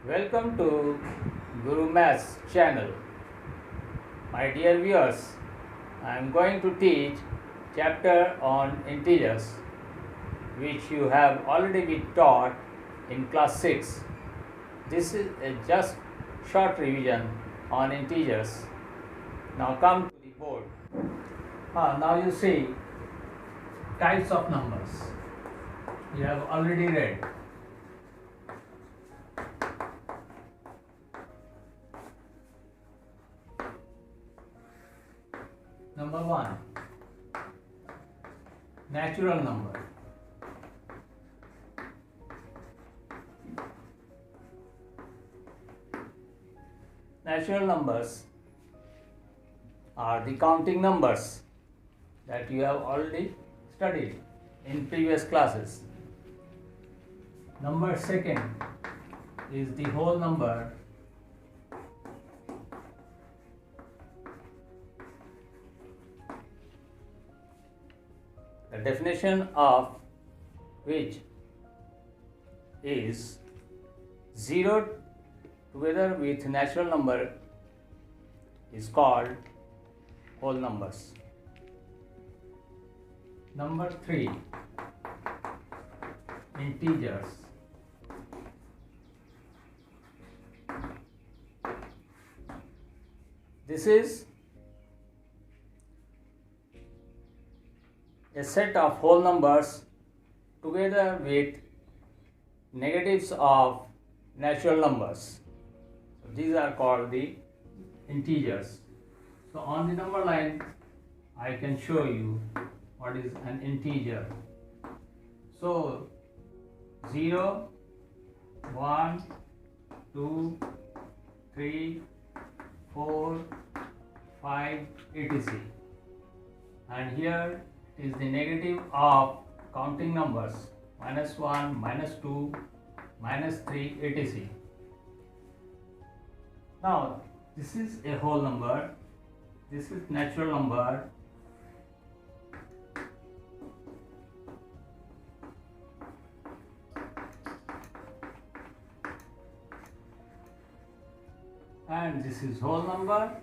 Welcome to Guru Maths channel. My dear viewers, I am going to teach chapter on integers which you have already been taught in class 6. This is a just short revision on integers. Now come to the board. Now you see types of numbers. You have already read. Number 1, natural number. Natural numbers are the counting numbers that you have already studied in previous classes. Number 2 is the whole number. The definition of which is 0 together with natural number is called whole numbers. Number 3, integers. This is a set of whole numbers together with negatives of natural numbers. So these are called the integers. So on the number line I can show you what is an integer. So 0, 1, 2, 3, 4, 5, etc. And here is the negative of counting numbers -1, -2, -3, etc. Now this is a whole number, this is natural number, and this is whole number,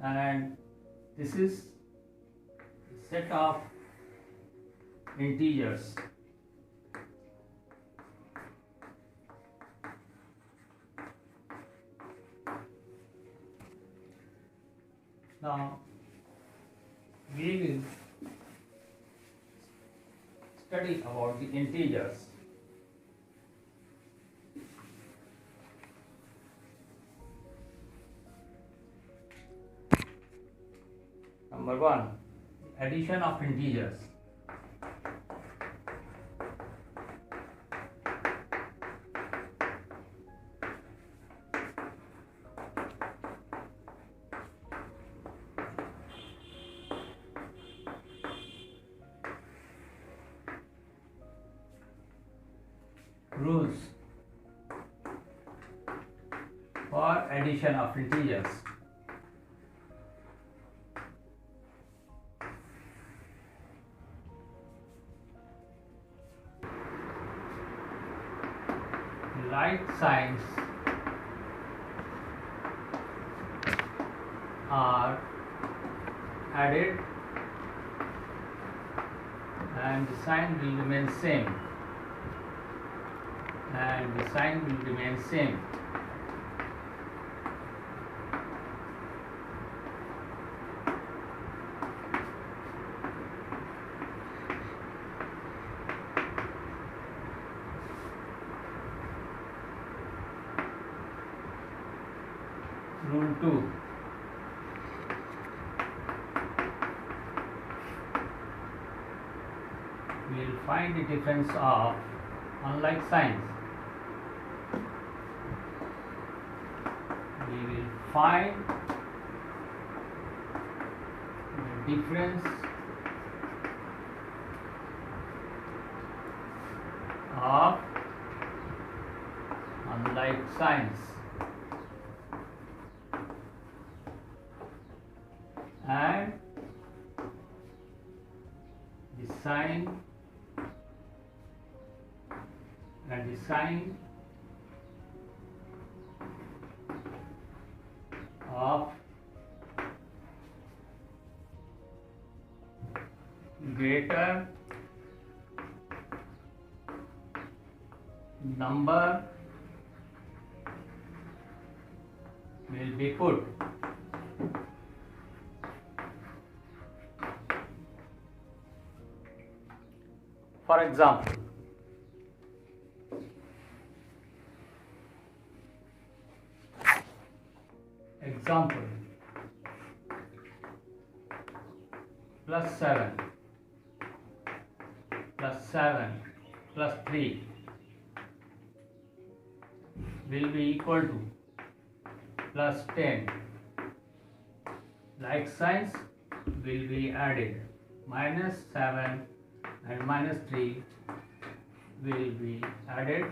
and this is set of integers. Now we will study about the integers. Number 1, addition of integers. Rules for addition of integers. Like signs are added and the sign will remain same, and the sign will remain same. Rule 2. We will find the difference of unlike signs. We will find the difference of unlike signs. and the sign of greater number will be put. For example, plus 7 plus 3 will be equal to plus 10. Like signs will be added. Minus 7 and minus 3 will be added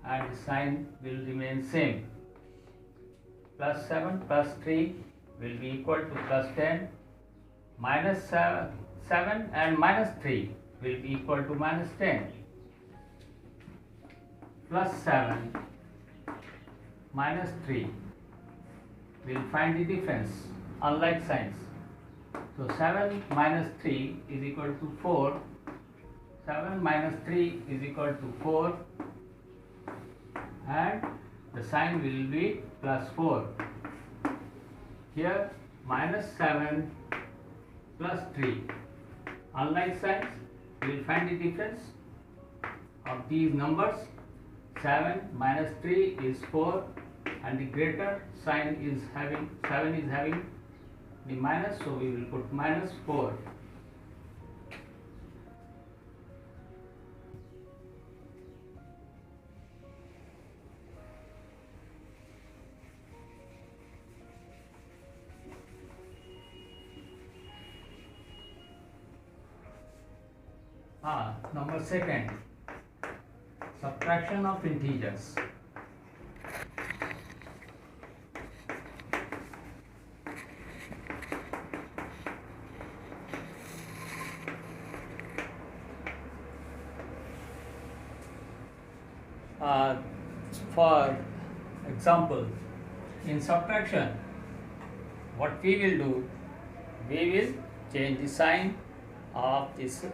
and the sign will remain same. Plus 7 plus 3 will be equal to plus 10. Minus 7 and minus 3 will be equal to minus 10. Plus 7 minus 3 will find the difference, unlike signs. So 7 minus 3 is equal to 4. 7 minus 3 is equal to 4 and the sign will be plus 4. Here minus 7 plus 3. Unlike signs, we will find the difference of these numbers. 7 minus 3 is 4 and the greater sign is having 7 is having the minus, so we will put minus 4. Number second, subtraction of integers. For example, in subtraction, what we will do, we will change the sign of this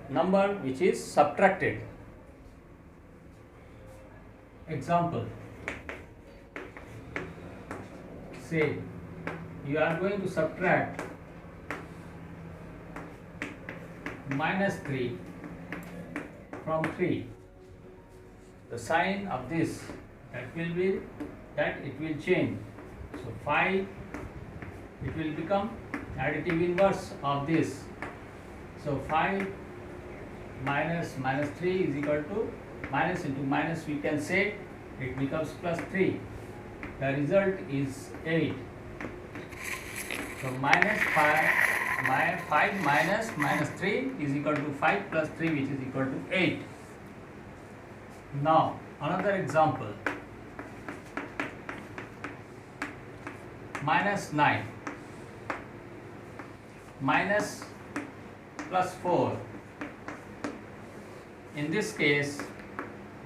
number which is subtracted. Example, say you are going to subtract minus 3 from 3. The sign of this that it will change. So 5, it will become additive inverse of this. So 5 minus minus 3 is equal to minus into minus, we can say it becomes plus 3. The result is 8. So minus 5 minus minus 3 is equal to 5 plus 3, which is equal to 8. Now another example, minus 9 minus plus 4. In this case,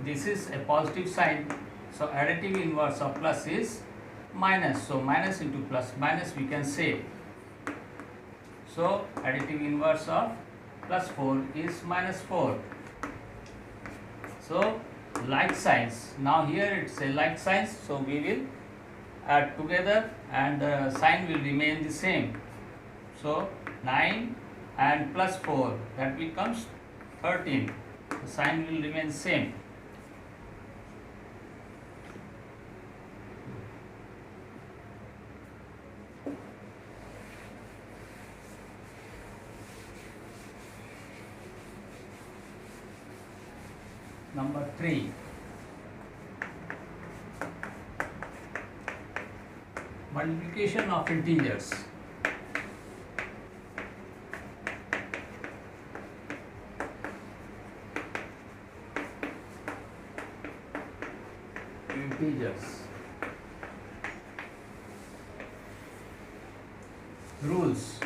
this is a positive sign, so additive inverse of plus is minus. So minus into plus minus, we can say. So additive inverse of plus 4 is minus 4. So like signs, now here it's a like signs, so we will add together and the sign will remain the same. So 9 and plus 4, that becomes 13. The sign will remain same. Number 3, multiplication of integers. rules.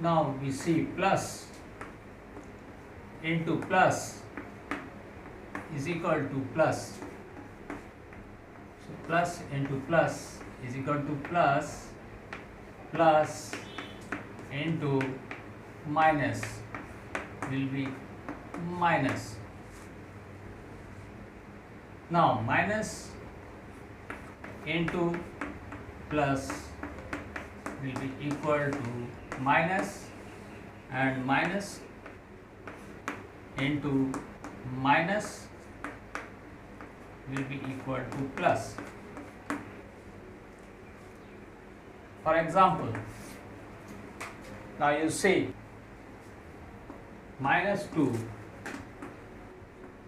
Now we see plus into plus is equal to plus. So plus into plus is equal to plus, plus into minus will be minus. Now minus into plus will be equal to minus, and minus into minus will be equal to plus. For example, now you see minus 2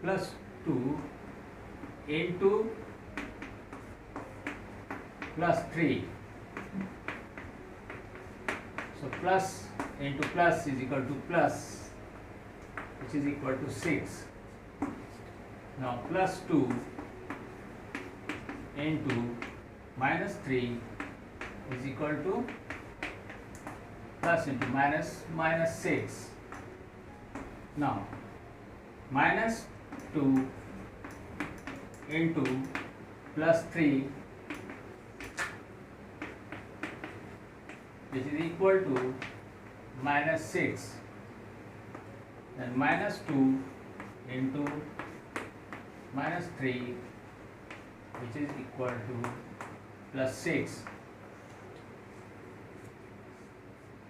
plus 2 into plus 3. So plus into plus is equal to plus, which is equal to 6. Now plus 2 into minus 3 is equal to plus into minus, minus 6. Now minus 2 into plus 3, which is equal to minus 6, then minus 2 into minus 3, which is equal to plus 6.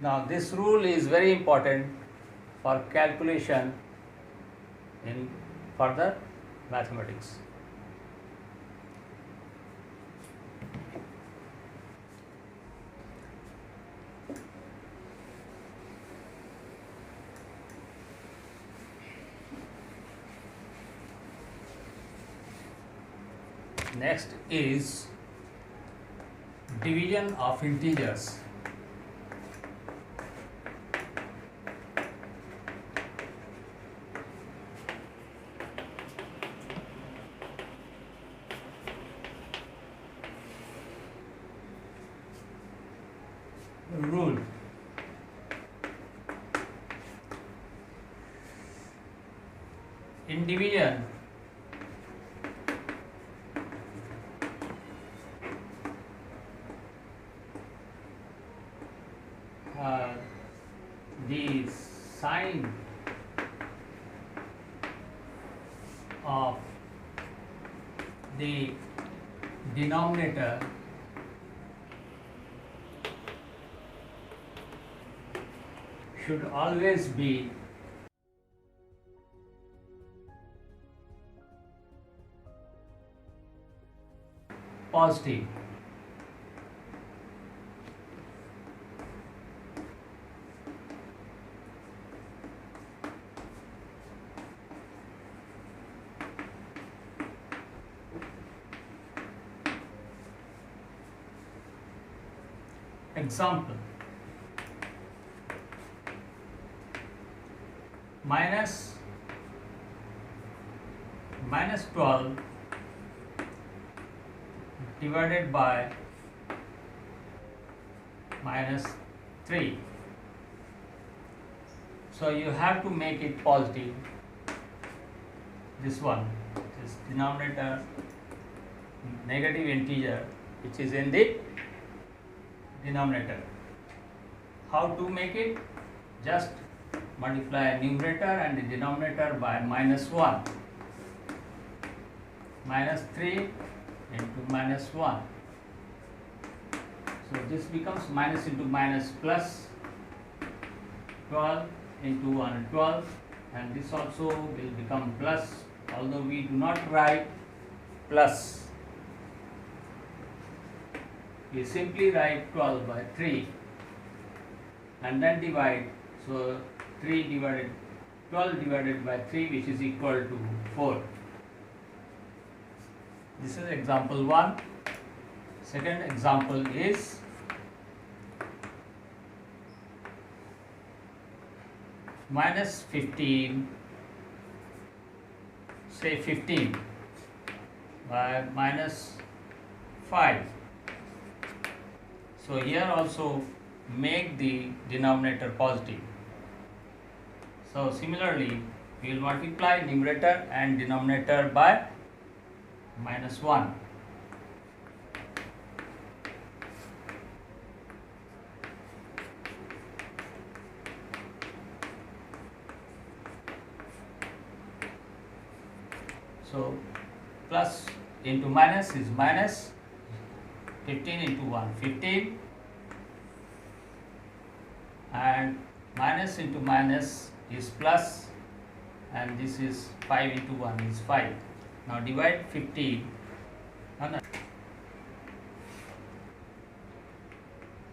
Now this rule is very important for calculation in further mathematics. Next is division of integers. Rule. In division, the sign of the denominator should always be positive. Example: minus 12 divided by minus 3. So you have to make it positive. This one, this denominator, negative integer, which is in the denominator. How to make it? Just multiply numerator and the denominator by minus 1. Minus 3 into minus 1. So this becomes minus into minus plus 12 into 1 12, and this also will become plus, although we do not write plus. We simply write 12 by 3 and then divide. So 12 divided by 3, which is equal to 4. This is example 1. Second example is minus 15, say 15 by minus 5. So here also make the denominator positive. So similarly, we will multiply numerator and denominator by -1. So plus into minus is minus, 15 into 1 15, and minus into minus is plus, and this is 5 into 1 is 5. Now divide 15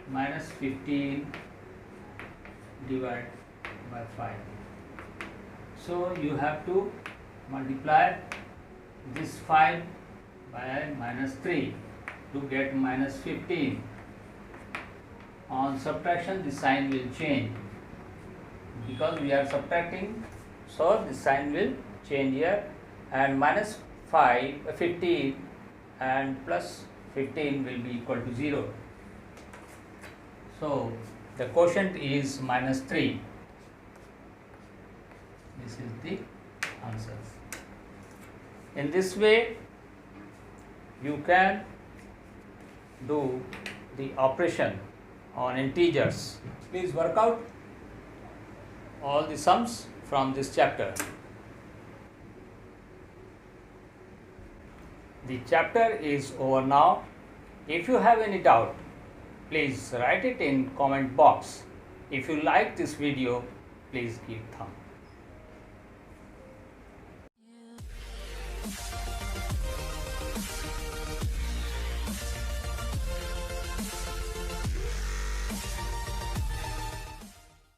minus 15 divided by 5. So you have to multiply this 5 by -3 to get -15. On subtraction, the sign will change because we are subtracting, so the sign will change here, and -15 and plus 15 will be equal to 0. So the quotient is -3. This is the answer. In this way, you can do the operation on integers. Please work out all the sums from this chapter. The chapter is over now. If you have any doubt, please write it in comment box. If you like this video, please give thumb.